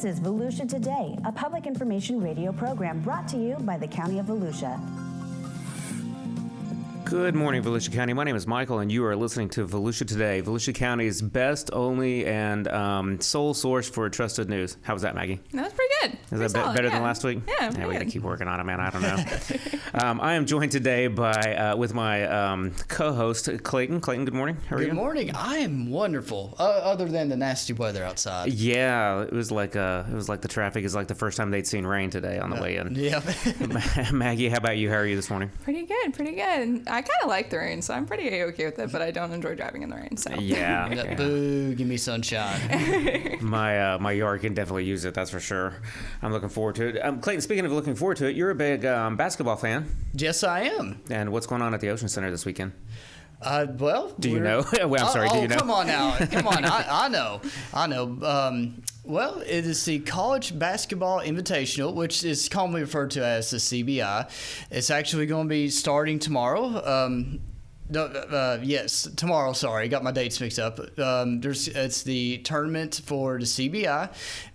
This is Volusia Today, a public information radio program brought to you by the County of Volusia. Good morning, Volusia County. My name is Michael, and you are listening to Volusia Today, Volusia County's best, only, and sole source for trusted news. How was that, Maggie? That was pretty good. Is that better than last week? Yeah, we got to keep working on it, man. I don't know. I am joined today with my co-host, Clayton. Clayton, good morning. How are you? Good morning. I am wonderful, other than the nasty weather outside. Yeah, it was like the traffic is like the first time they'd seen rain today on the way in. Yeah. Maggie, how about you? How are you this morning? Pretty good. I kind of like the rain, so I'm pretty okay with it, but I don't enjoy driving in the rain, so. Yeah. Boo, give me sunshine. My yard can definitely use it, that's for sure. I'm looking forward to it. Clayton, speaking of looking forward to it, you're a big basketball fan. Yes, I am. And what's going on at the Ocean Center this weekend? Do you know? Well, I'm sorry, do you know? Come on now. Come on. I know. Well, it is the College Basketball Invitational, which is commonly referred to as the CBI. It's actually going to be starting tomorrow. Yes, tomorrow. Sorry, got my dates mixed up. It's the tournament for the CBI,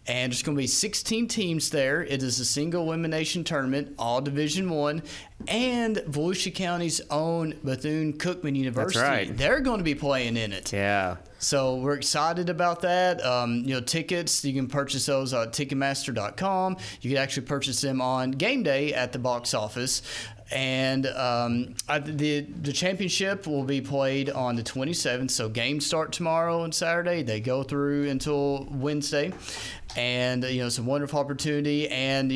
and there's going to be 16 teams there. It is a single elimination tournament, all Division I, and Volusia County's own Bethune-Cookman University. That's right. They're going to be playing in it. Yeah. So we're excited about that. Tickets, you can purchase those at Ticketmaster.com. You can actually purchase them on game day at the box office. And the championship will be played on the 27th. So games start tomorrow and Saturday. They go through until Wednesday. And, it's a wonderful opportunity. And,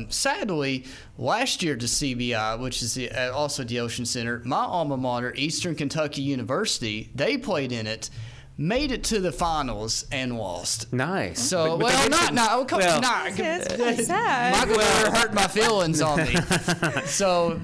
sadly, last year at the CBI, which is also at the Ocean Center, my alma mater, Eastern Kentucky University, they played in it. Made it to the finals and lost. Nice. So, Michael hurt my feelings on me. So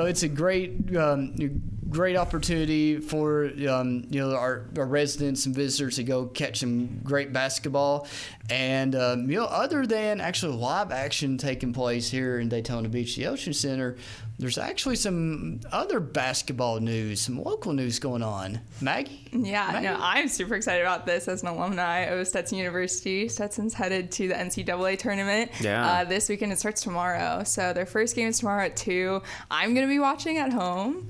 it's a great opportunity for our residents and visitors to go catch some great basketball. And other than actually live action taking place here in Daytona Beach, the Ocean Center, there's actually some other basketball news, some local news going on. Maggie? Yeah, no, I'm super excited about this as an alumni of Stetson University. Stetson's headed to the NCAA tournament. Yeah. This weekend it starts tomorrow. So their first game is tomorrow at 2. I'm going to be watching at home.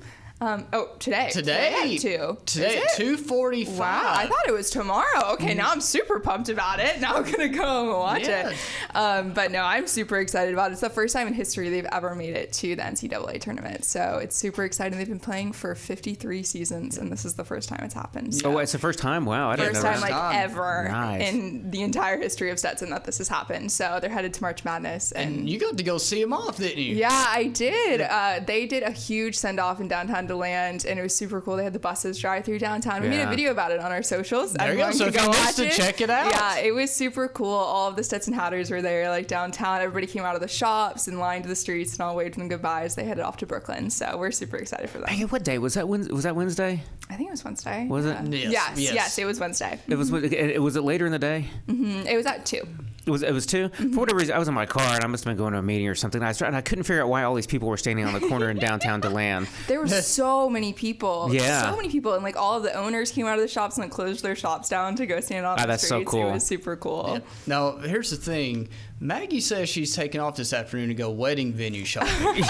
Today. Today at 2. Today at 2:45. Wow, I thought it was tomorrow. Okay, now I'm super pumped about it. Now I'm going to go home and watch it. But no, I'm super excited about it. It's the first time in history they've ever made it to the NCAA tournament. So it's super exciting. They've been playing for 53 seasons, and this is the first time it's happened. So it's the first time? Wow, I didn't know that. First time ever Nice. in the entire history of Stetson that this has happened. So they're headed to March Madness. And you got to go see them off, didn't you? Yeah, I did. They did a huge send-off in downtown DeLand, and it was super cool. They had the buses drive through downtown. We made a video about it on our socials. There you go. So if you missed it, check it out. Yeah, it was super cool. All of the Stetson Hatters were there, like downtown. Everybody came out of the shops and lined the streets and all waved them goodbye as they headed off to Brooklyn. So we're super excited for that. Hey, what day was that? Was that Wednesday? I think it was Wednesday. Was it? Yes, it was Wednesday. Was it later in the day? Mm-hmm. It was at 2. It was 2? Mm-hmm. For whatever reason, I was in my car, and I must have been going to a meeting or something. And I couldn't figure out why all these people were standing on the corner in downtown DeLand. There were so many people. Yeah. So many people. And, all of the owners came out of the shops and closed their shops down to go stand on the that's streets. So cool. It was super cool. Yeah. Now, here's the thing. Maggie says she's taking off this afternoon to go wedding venue shopping.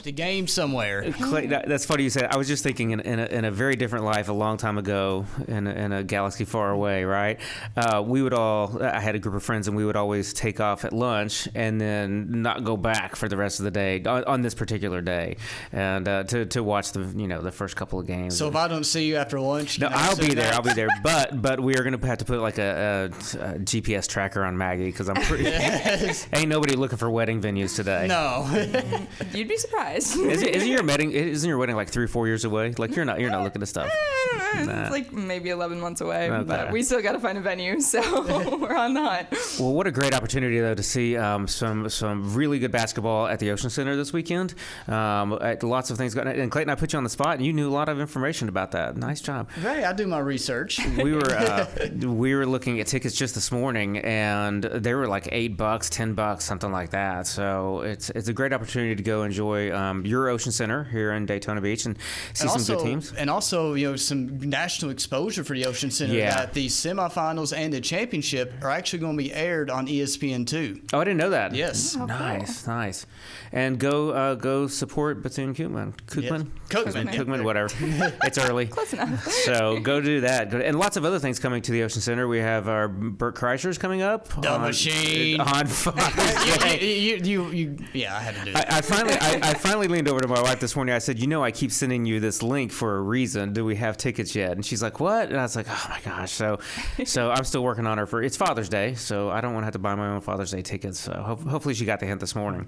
The game somewhere. Clay, that's funny you said. I was just thinking in a very different life a long time ago in a galaxy far away, right? I had a group of friends, and we would always take off at lunch and then not go back for the rest of the day on this particular day, and to watch the first couple of games. So if I don't see you after lunch, no, I'll be there. But we are going to have to put like a GPS tracker on Maggie, because I'm pretty ain't nobody looking for wedding venues today. No. You'd be surprised. Isn't your wedding like 3 or 4 years away? Like you're not looking at stuff. I don't know. Nah. It's like maybe 11 months away, Okay. but we still got to find a venue, so we're on the hunt. Well, what a great opportunity though to see some really good basketball at the Ocean Center this weekend. Lots of things going on. And Clayton, I put you on the spot, and you knew a lot of information about that. Nice job. Hey, I do my research. We were looking at tickets just this morning, and they were like $8, $10, something like that. So it's a great opportunity to go enjoy your Ocean Center here in Daytona Beach and see some good teams. And also, some national exposure for the Ocean Center. Yeah. That the semifinals and the championship are actually going to be aired on ESPN2. Oh, I didn't know that. Yes. Oh, Nice, nice. And go support Bethune-Cookman. Cookman, whatever. It's early. Close enough. So go do that. And lots of other things coming to the Ocean Center. We have our Burt Kreischer's coming up. The Machine. On Friday. Yeah, I had to do it. I finally leaned over to my wife this morning. I said, I keep sending you this link for a reason. Do we have tickets yet? And she's like, what? And I was like, oh my gosh. So I'm still working on her it's Father's Day, so I don't want to have to buy my own Father's Day tickets. So hopefully she got the hint this morning.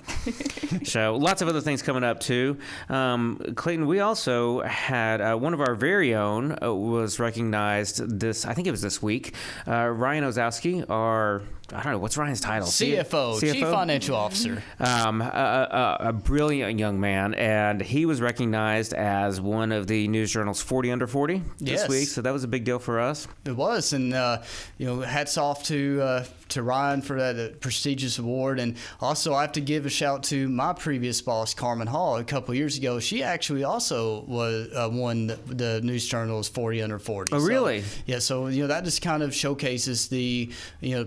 So lots of other things coming up too. Clayton, we also had one of our very own was recognized I think it was this week. Ryan Ozowski, I don't know, what's Ryan's title? CFO, Chief Financial Officer. A brilliant young man, and he was recognized as one of the News Journal's 40 Under 40 this week, so that was a big deal for us. It was, and hats off to Ryan for that prestigious award. And also I have to give a shout to my previous boss, Carmen Hall, a couple years ago. She actually also won the News Journal's 40 Under 40. Oh, really? So, yeah, so that just kind of showcases the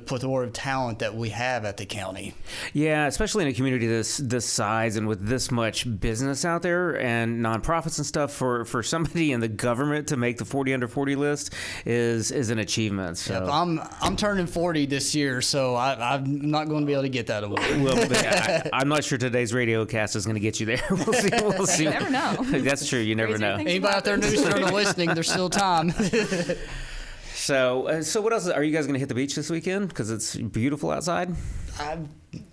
plethora of talent that we have at the county. Yeah, especially in a community this size and with this much business out there and nonprofits and stuff, for somebody in the government to make the 40 Under 40 list is an achievement. So yep, I'm turning 40 this year, so I'm not going to be able to get that award. Well, I'm not sure today's radio cast is going to get you there. We'll see. You never know. That's true. You never know. Anybody out there News Journal listening, there's still time. So what else? Are you guys going to hit the beach this weekend? Because it's beautiful outside.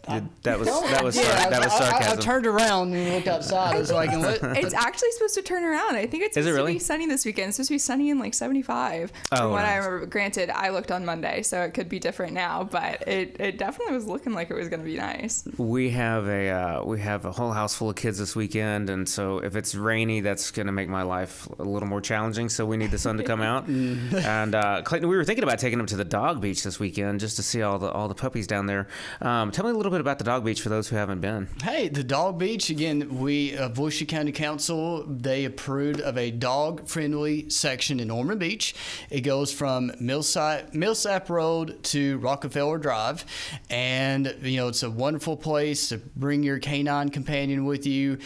That was sarcasm. I turned around and looked outside so I can look. It's actually supposed to turn around. I think it's supposed to be sunny this weekend. It's supposed to be sunny and like 75. From what I remember. Granted, I looked on Monday, so it could be different now, but it definitely was looking like it was going to be nice. We have a whole house full of kids this weekend, and so if it's rainy, that's going to make my life a little more challenging. So we need the sun to come out. And Clayton, we were thinking about taking them to the dog beach this weekend just to see all the puppies down there. Tell me a little bit about the dog beach for those who haven't been. Hey, the dog beach, again, Volusia County Council, they approved of a dog-friendly section in Ormond Beach. It goes from Millsap Road to Rockefeller Drive, and it's a wonderful place to bring your canine companion with you.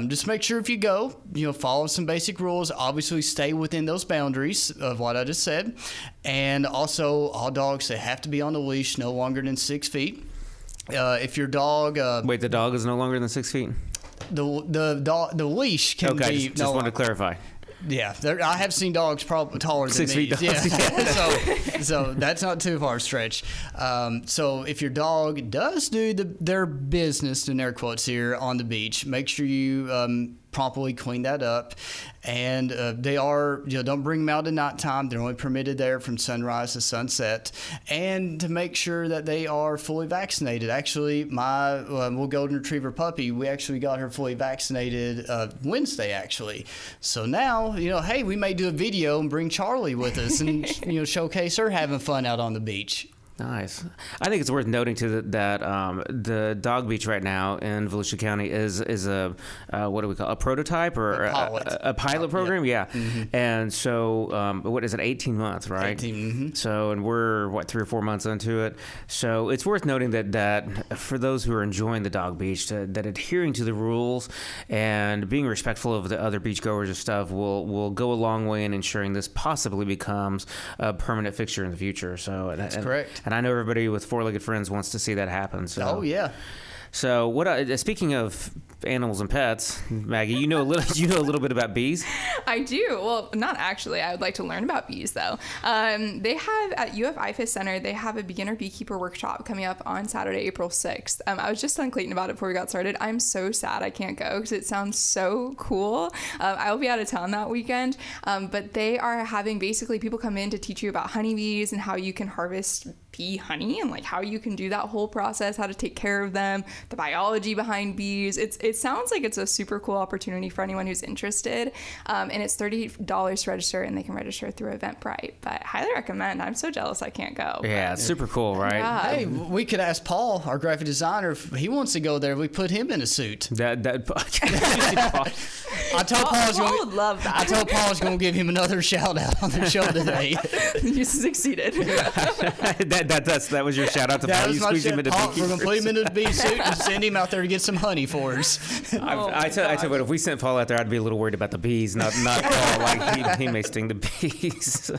Just make sure if you go, follow some basic rules. Obviously, stay within those boundaries of what I just said, and also all dogs, they have to be on the leash no longer than 6 feet. If your dog wait, the dog is no longer than 6 feet? The leash can be. Okay, just wanted to clarify. Yeah, I have seen dogs probably taller than 6 feet dogs. Yeah. so that's not too far a stretch. So if your dog does do their business, in air quotes here, on the beach, make sure you promptly clean that up. And they are, don't bring them out at nighttime. They're only permitted there from sunrise to sunset. And to make sure that they are fully vaccinated. Actually, my golden retriever puppy, we actually got her fully vaccinated Wednesday, actually. So now, hey, we may do a video and bring Charlie with us and, showcase her having fun out on the beach. Nice. I think it's worth noting too that the dog beach right now in Volusia County is a what do we call a prototype or a pilot program? Yeah. Mm-hmm. And so what is it? 18 months, right? 18. Mm-hmm. So and we're 3 or 4 months into it. So it's worth noting that for those who are enjoying the dog beach, that adhering to the rules and being respectful of the other beachgoers and stuff will go a long way in ensuring this possibly becomes a permanent fixture in the future. So that's correct. And I know everybody with four-legged friends wants to see that happen. So. Oh, yeah. So speaking of animals and pets, Maggie, you know a little bit about bees. I do. Well, not actually. I would like to learn about bees, though. They have at UF IFAS Center. They have a beginner beekeeper workshop coming up on Saturday, April 6th. I was just telling Clayton about it before we got started. I'm so sad I can't go because it sounds so cool. I will be out of town that weekend, but they are having basically people come in to teach you about honeybees and how you can harvest bee honey and like how you can do that whole process, how to take care of them, the biology behind bees. It sounds like it's a super cool opportunity for anyone who's interested. And it's $30 to register, and they can register through Eventbrite. But highly recommend. I'm so jealous I can't go. Yeah, it's super cool, right? Yeah. Hey, we could ask Paul, our graphic designer, if he wants to go there. We put him in a suit. I told Paul would love that. I told Paul I was going to give him another shout out on the show today. You succeeded. that was your shout out to Paul. You squeezed him into Paul, we're going to put him in a bee suit and send him out there to get some honey for us. I tell you what, if we sent Paul out there, I'd be a little worried about the bees, not Paul. Like he may sting the bees.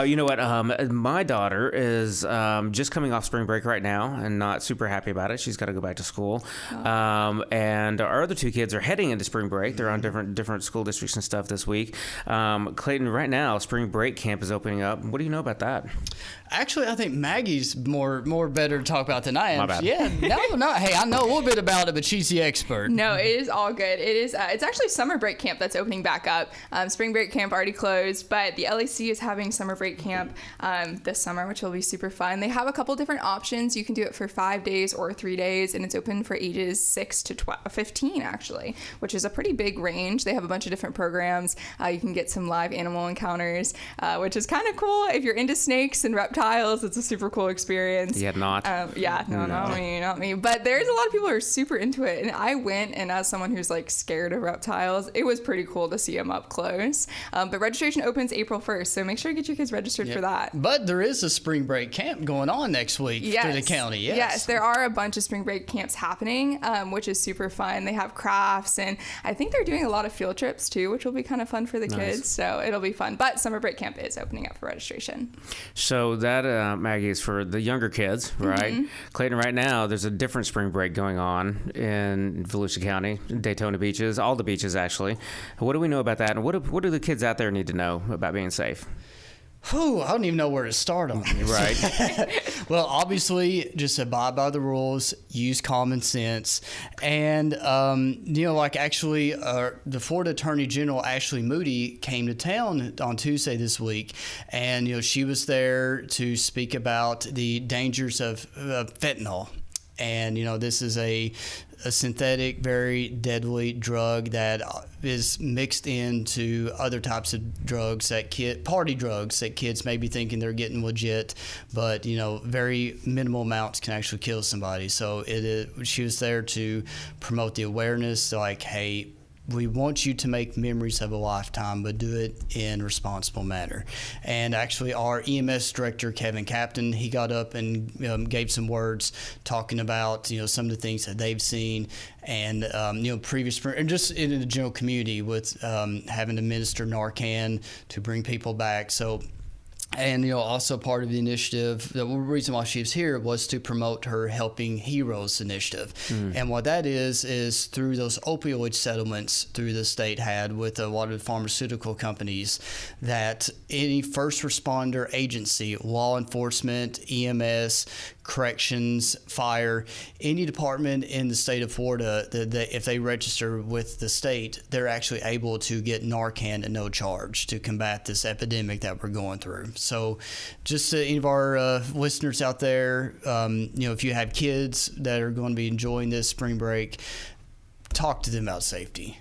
You know what? My daughter is just coming off spring break right now, and not super happy about it. She's got to go back to school, and our other 2 kids are heading into spring break. They're on different school districts and stuff this week. Clayton, right now, spring break camp is opening up. What do you know about that? Actually, I think Maggie's more better to talk about than I am. My bad. Yeah, no. Hey, I know a little bit about it, but she's the expert. No, it is all good. It is. It's actually summer break camp that's opening back up. Spring break camp already closed, but the LAC is having summer break camp this summer, which will be super fun. They have a couple different options. You can do it for 5 days or 3 days, and it's open for ages 6 to 15, actually, which is a pretty big range. They have a bunch of different programs. You can get some live animal encounters, which is kind of cool. If you're into snakes and reptiles, it's a super cool experience. Yeah, not. Not me. But there's a lot of people who are super into it, and I went, and as someone who's like scared of reptiles, it was pretty cool to see them up close. But registration opens April 1st, so make sure to get your kids registered for that. But there is a spring break camp going on next week through the county. Yes, there are a bunch of spring break camps happening, which is super fun. They have crafts, and I think they're doing a lot of field trips too, which will be kind of fun for the kids. So it'll be fun. But summer break camp is opening up for registration. So that, Maggie, is for the younger kids, right? Mm-hmm. Clayton, right now, there's a different spring break going on in Volusia County, Daytona beaches, all the beaches, actually. What do we know about that? And what do the kids out there need to know about being safe? I don't even know where to start on this. Right. Well, obviously, just abide by the rules, use common sense. And, actually, the Florida Attorney General, Ashley Moody, came to town on Tuesday this week. And, she was there to speak about the dangers of fentanyl. And, this is a synthetic, very deadly drug that is mixed into other types of drugs party drugs that kids may be thinking they're getting legit, but very minimal amounts can actually kill somebody. So she was there to promote the awareness, like, hey, we want you to make memories of a lifetime, but do it in a responsible manner. And actually, our EMS director, Kevin Captain, he got up and gave some words talking about some of the things that they've seen and and just in the general community with having to administer Narcan to bring people back. So. And, also part of the initiative, the reason why she was here was to promote her Helping Heroes initiative. And what that is through those opioid settlements through the state had with a lot of the pharmaceutical companies, that any first responder agency, law enforcement, EMS, corrections, fire, any department in the state of Florida, if they register with the state, they're actually able to get Narcan at no charge to combat this epidemic that we're going through. So just to any of our listeners out there, if you have kids that are going to be enjoying this spring break, talk to them about safety.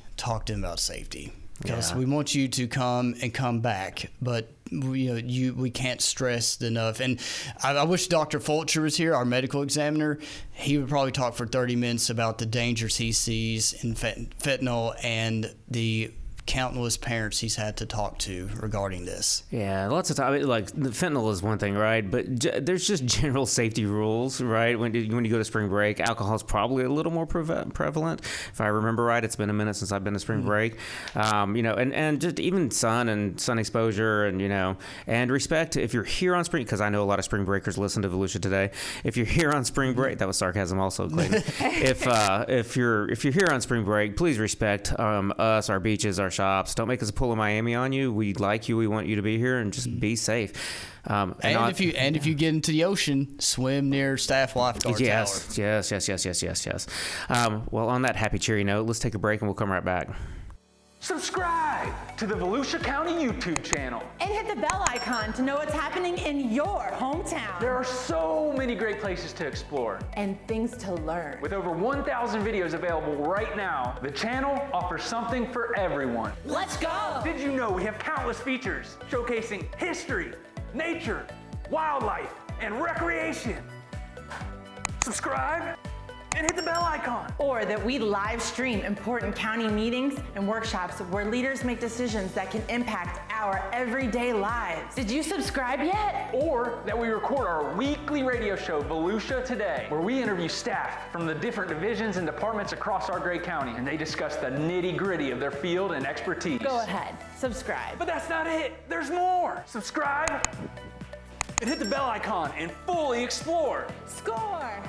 Because we want you to come back, but we can't stress enough. And I wish Dr. Fulcher was here, our medical examiner. He would probably talk for 30 minutes about the dangers he sees in fentanyl and the countless parents he's had to talk to regarding this. Yeah, lots of time. Like the fentanyl is one thing, right? But there's just general safety rules, right? When you go to spring break, alcohol is probably a little more prevalent. If I remember right, it's been a minute since I've been to spring break. And just even sun exposure, and respect. If you're here on spring, because I know a lot of spring breakers listen to Volusia Today. If you're here on spring break, that was sarcasm, also, Clayton. if you're here on spring break, please respect us, our beaches, our shops. Don't make us a pull of Miami on you. We like you. We want you to be here, and just be safe. If you get into the ocean, swim near staff lifeguard tower. Yes. Well, on that happy, cheery note, let's take a break, and we'll come right back. Subscribe to the Volusia County YouTube channel. And hit the bell icon to know what's happening in your hometown. There are so many great places to explore. And things to learn. With over 1,000 videos available right now, the channel offers something for everyone. Let's go! Did you know we have countless features showcasing history, nature, wildlife, and recreation? Subscribe and hit the bell icon. Or that we live stream important county meetings and workshops where leaders make decisions that can impact our everyday lives. Did you subscribe yet? Or that we record our weekly radio show, Volusia Today, where we interview staff from the different divisions and departments across our great county, and they discuss the nitty-gritty of their field and expertise. Go ahead, subscribe. But that's not it. There's more. Subscribe and hit the bell icon and fully explore. Score!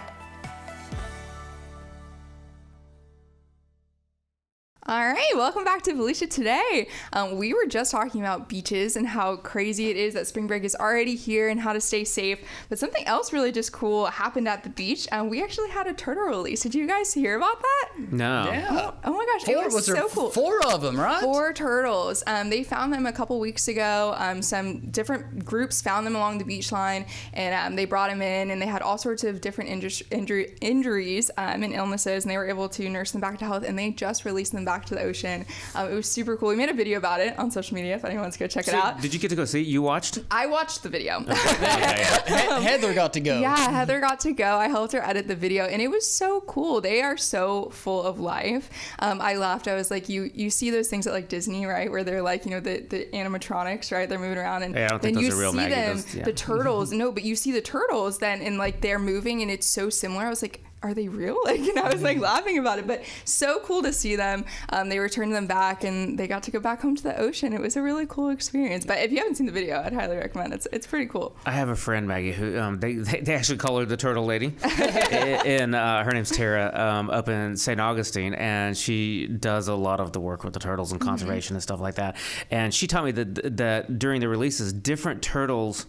All right, welcome back to Volusia Today. We were just talking about beaches and how crazy it is that spring break is already here and how to stay safe. But something else really just cool happened at the beach. We actually had a turtle release. Did you guys hear about that? No. Yeah. Oh my gosh, it was so cool. 4 of them, right? 4 turtles. They found them a couple weeks ago. Some different groups found them along the beach line, and they brought them in, and they had all sorts of different injuries and illnesses, and they were able to nurse them back to health, and they just released them back to the ocean. It was super cool. We made a video about it on social media if anyone wants to go check it out. Did you get to go see it? You watched? I watched the video. Heather got to go. Yeah, Heather got to go. I helped her edit the video, and it was so cool. They are so full of life. I laughed. I was like, you see those things at like Disney, right, where they're like, you know, the animatronics, right? They're moving around, and I don't then think you those are real, see Maggie. them, Those, yeah. the turtles. No, but you see the turtles then, and like they're moving, and it's so similar. I was like, are they real? Like, and I was like laughing about it, but so cool to see them. They returned them back, and they got to go back home to the ocean. It was a really cool experience. But if you haven't seen the video, I'd highly recommend it. It's pretty cool. I have a friend, Maggie, who they actually call her the Turtle Lady, and her name's Tara, up in St. Augustine, and she does a lot of the work with the turtles and conservation and stuff like that. And she taught me that during the releases, different turtles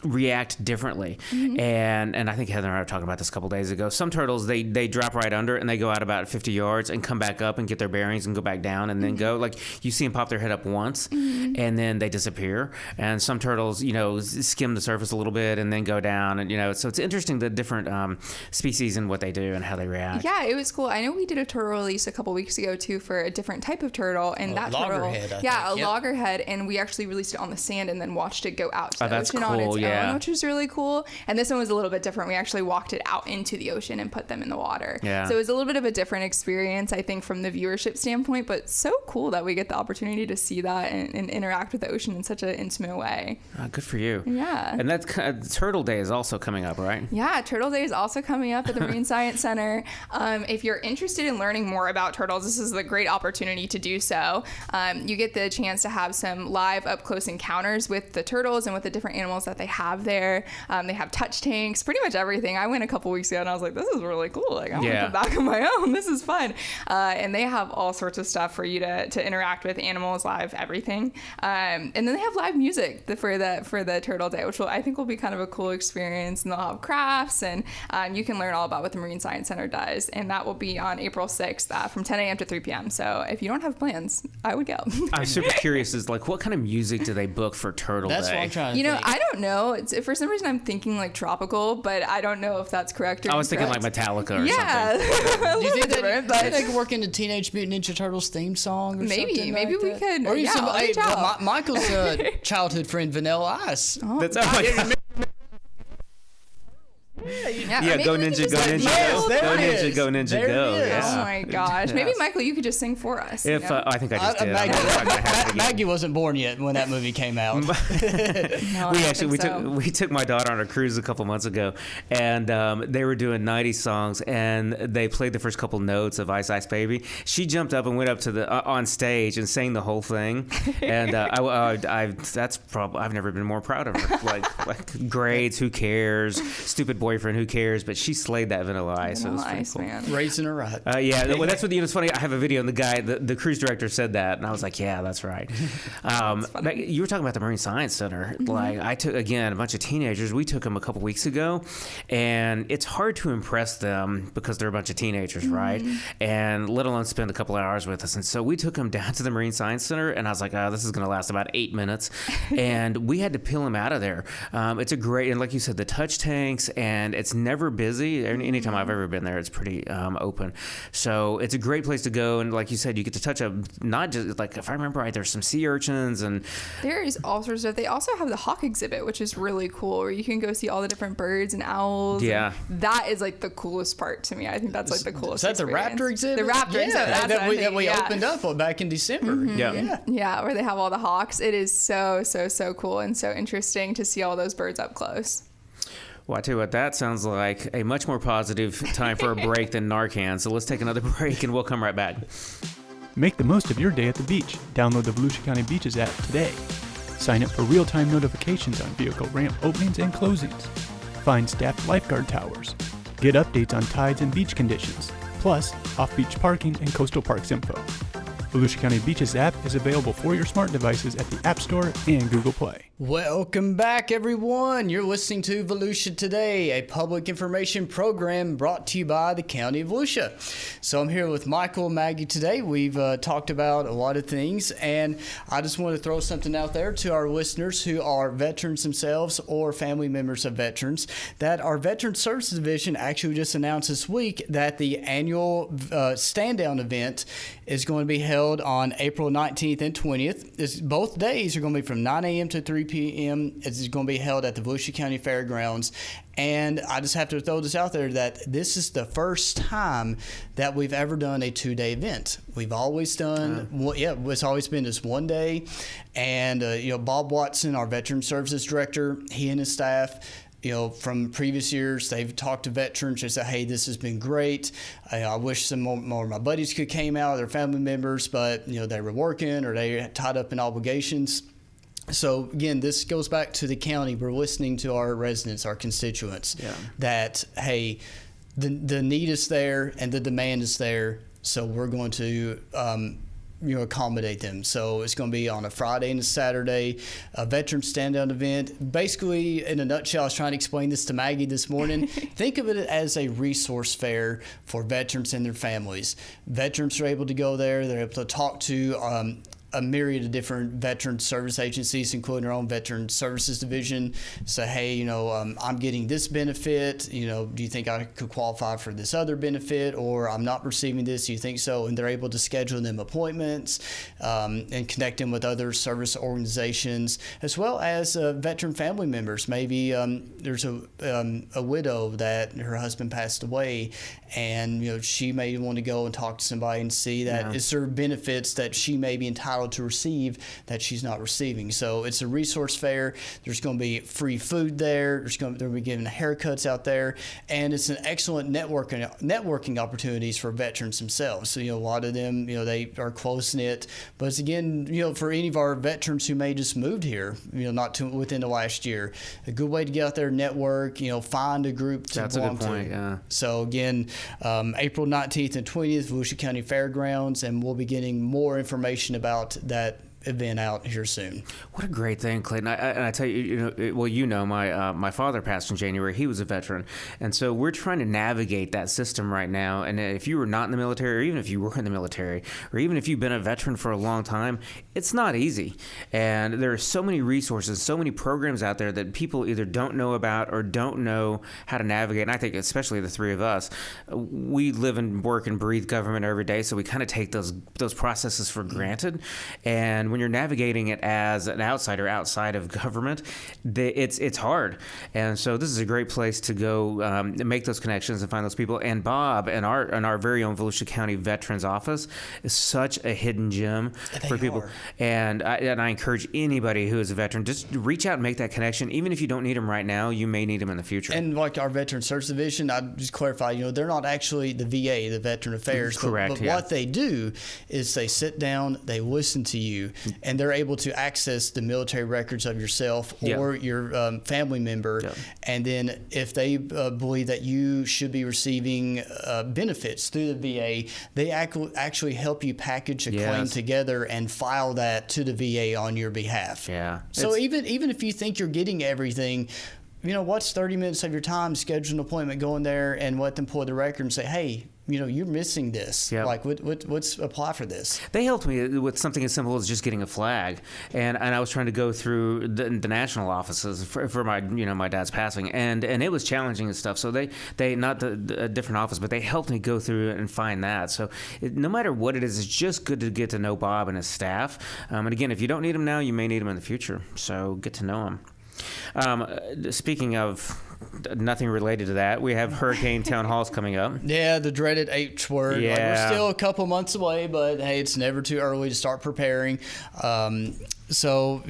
react differently. And I think Heather and I were talking about this a couple days ago. Some turtles, they drop right under and they go out about 50 yards and come back up and get their bearings and go back down and then go. Like, you see them pop their head up once and then they disappear. And some turtles, you know, skim the surface a little bit and then go down. And, you know, so it's interesting the different species and what they do and how they react. Yeah, it was cool. I know we did a turtle release a couple weeks ago too for a different type of turtle, and that turtle, loggerhead, loggerhead, and we actually released it on the sand and then watched it go out to the that's ocean on its cool, yeah. own, which was really cool. And this one was a little bit different. We actually walked it out into the ocean and put them in the water. Yeah. So it was a little bit of a different experience, I think, from the viewership standpoint, but so cool that we get the opportunity to see that and interact with the ocean in such an intimate way. Good for you. Yeah. And that's Turtle Day is also coming up, right? Yeah, Turtle Day is also coming up at the Marine Science Center. If you're interested in learning more about turtles, this is a great opportunity to do so. You get the chance to have some live up-close encounters with the turtles and with the different animals that they have there. They have touch tanks, pretty much everything. I went a couple weeks ago and I was like, this is really cool. Like, I want to come back on my own. This is fun. And they have all sorts of stuff for you to interact with animals, live, everything. And then they have live music for the Turtle Day, which I think will be kind of a cool experience. And they'll have crafts, and you can learn all about what the Marine Science Center does. And that will be on April 6th from 10 a.m. to 3 p.m. So if you don't have plans, I would go. I'm super curious, is like, what kind of music do they book for Turtle Day? That's what I'm trying to think. I don't know. For some reason, I'm thinking like tropical, but I don't know if that's correct or I was thinking like incorrect. Metallica or something. Yeah. Do you think they could work into Teenage Mutant Ninja Turtles theme song or something? Maybe we that? could. Or Yeah, I'll reach out. Michael's childhood friend Vanilla Ice. That's Yeah, go Ninja, go Ninja, Yes, go. there Go it Ninja, is. go Ninja, There it go. is. Yeah. Oh my gosh. Maybe Michael, you could just sing for us. If you know? I think I just did. I'm not gonna have it again. Maggie wasn't born yet when that movie came out. No, I don't think we took my daughter on a cruise a couple months ago, and they were doing 90s songs, and they played the first couple notes of Ice Ice Baby. She jumped up and went up to the on stage and sang the whole thing, and I've never been more proud of her. Like grades, who cares? Stupid boyfriend, who cares? upstairs, but she slayed that vanilla ice. So it was pretty Ice, cool. man. Raising her right. Yeah, well, that's what it's funny. I have a video, and the cruise director said that, and I was like, yeah, that's right. But you were talking about the Marine Science Center. Like, I took, again, a bunch of teenagers. We took them a couple weeks ago, and it's hard to impress them because they're a bunch of teenagers, right? And let alone spend a couple of hours with us. And so we took them down to the Marine Science Center, and I was like, oh, this is going to last about 8 minutes. And we had to peel them out of there. It's a great, and like you said, the touch tanks, and it's never busy. Anytime I've ever been there, it's pretty open. So it's a great place to go. And like you said, you get to touch up, not just, like, if I remember right, there's some sea urchins, and There is all sorts of. They also have the hawk exhibit, which is really cool, where you can go see all the different birds and owls. Yeah. And that is like the coolest part to me. I think that's like the coolest. Is that the experience. Raptor exhibit? The Raptor exhibit. That's that what I think, we yeah. opened up back in December. Yeah, where they have all the hawks. It is so cool and so interesting to see all those birds up close. well, I tell you what, that sounds like a much more positive time for a break than Narcan. So let's take another break, and we'll come right back. Make the most of your day at the beach. Download the Volusia County Beaches app today. Sign up for real-time notifications on vehicle ramp openings and closings. Find staffed lifeguard towers. Get updates on tides and beach conditions, plus off-beach parking and coastal parks info. Volusia County Beaches app is available for your smart devices at the App Store and Google Play. Welcome back, everyone. You're listening to Volusia Today, a public information program brought to you by the County of Volusia. So I'm here with Michael and Maggie today. We've talked about a lot of things, and I just want to throw something out there to our listeners who are veterans themselves or family members of veterans, that our Veteran Services Division actually just announced this week that the annual stand-down event is going to be held on April 19th and 20th. Both days are going to be from 9 a.m. to 3 p.m. It's going to be held at the Volusia County Fairgrounds. And I just have to throw this out there that this is the first time that we've ever done a 2-day event. We've always done, it's always been just 1 day. And, Bob Watson, our Veteran Services Director, he and his staff, from previous years, they've talked to veterans and said, hey, this has been great. I wish some more of my buddies could came out, their family members, but, they were working or they were tied up in obligations. So, again, this goes back to the county. We're listening to our residents, our constituents, that, hey, the need is there and the demand is there, so we're going to accommodate them. So it's going to be on a Friday and a Saturday, a veteran stand-down event. Basically, in a nutshell, I was trying to explain this to Maggie this morning. Think of it as a resource fair for veterans and their families. Veterans are able to go there. They're able to talk to a myriad of different veteran service agencies, including our own Veteran Services Division. Say, hey, I'm getting this benefit. Do you think I could qualify for this other benefit? Or I'm not receiving this. Do you think so? And they're able to schedule them appointments and connect them with other service organizations, as well as veteran family members. Maybe there's a widow that her husband passed away, and she may want to go and talk to somebody and see that is there benefits that she may be entitled to receive that she's not receiving. So it's a resource fair. There's going to be free food there. They'll be giving haircuts out there, and it's an excellent networking opportunities for veterans themselves. So a lot of them, they are close knit. But it's, again, for any of our veterans who may just moved here, within the last year, a good way to get out there, network, find a group to belong to. That's a good point. Yeah. So again, April 19th and 20th, Volusia County Fairgrounds, and we'll be getting more information about that event out here soon. What a great thing, Clayton. I tell you, my father passed in January. He was a veteran. And so we're trying to navigate that system right now. And if you were not in the military, or even if you were in the military, or even if you've been a veteran for a long time, it's not easy. And there are so many resources, so many programs out there that people either don't know about or don't know how to navigate. And I think especially the three of us, we live and work and breathe government every day, so we kind of take those processes for granted. And when you're navigating it as an outsider outside of government, it's hard. And so this is a great place to go make those connections and find those people. And Bob and our very own Volusia County Veterans Office is such a hidden gem for people. And I encourage anybody who is a veteran, just reach out and make that connection. Even if you don't need them right now, you may need them in the future. And like our Veteran Service Division, I just clarify, they're not actually the VA, the Veteran Affairs. Correct. But what they do is they sit down, they listen to you, and they're able to access the military records of yourself or your family member. And then if they believe that you should be receiving benefits through the VA, they actually help you package a claim together and file that to the VA on your behalf. So even if you think you're getting everything, what's 30 minutes of your time, schedule an appointment, go in there and let them pull the record and say, hey, you're missing this. Like, what's apply for this? They helped me with something as simple as just getting a flag, and I was trying to go through the national offices for my my dad's passing, and it was challenging and stuff. So they not a different office, but they helped me go through it and find that. So no matter what it is, it's just good to get to know Bob and his staff. And again, if you don't need him now, you may need him in the future. So get to know him. Speaking of nothing related to that, we have hurricane town halls coming up. Yeah, the dreaded H word. Like, we're still a couple months away, but hey, it's never too early to start preparing. So,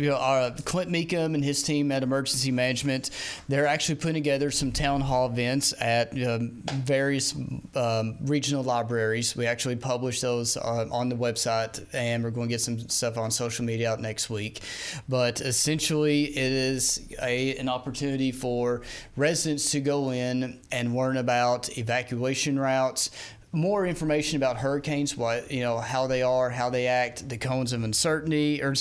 Clint Meekum and his team at Emergency Management, they're actually putting together some town hall events at various regional libraries. We actually publish those on the website, and we're going to get some stuff on social media out next week. But essentially, it is an opportunity for residents to go in and learn about evacuation routes, more information about hurricanes, how they are, how they act, the cones of uncertainty, and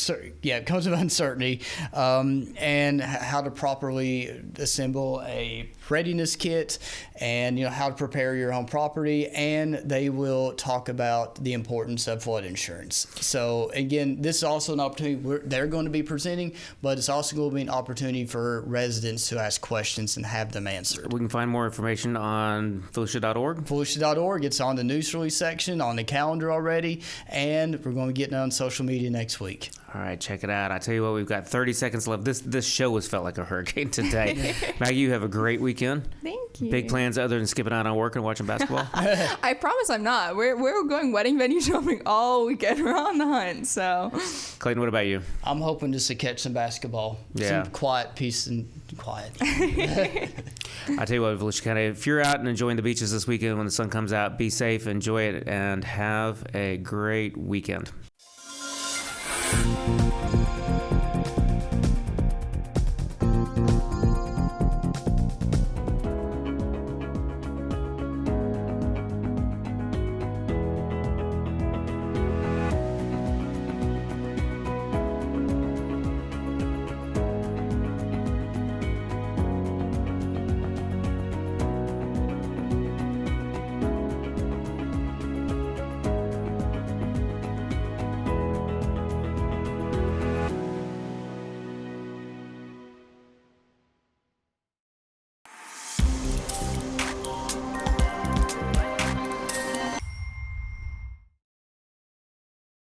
how to properly assemble a readiness kit, and how to prepare your home property. And they will talk about the importance of flood insurance. So again, this is also an opportunity they're going to be presenting, but it's also going to be an opportunity for residents to ask questions and have them answered. We can find more information on Volusia.org. Volusia.org. It's on the news release section, on the calendar already, and we're going to get it on social media next week. All right, check it out. I tell you what, we've got 30 seconds left. This show has felt like a hurricane today. Maggie, you have a great weekend. Thank you. Big plans other than skipping out on work and watching basketball? I promise I'm not. We're going wedding venue shopping all weekend. We're on the hunt. So, Clayton, what about you? I'm hoping just to catch some basketball. Some quiet, peace and quiet. I tell you what, Volusia County, if you're out and enjoying the beaches this weekend when the sun comes out, be safe, enjoy it, and have a great weekend.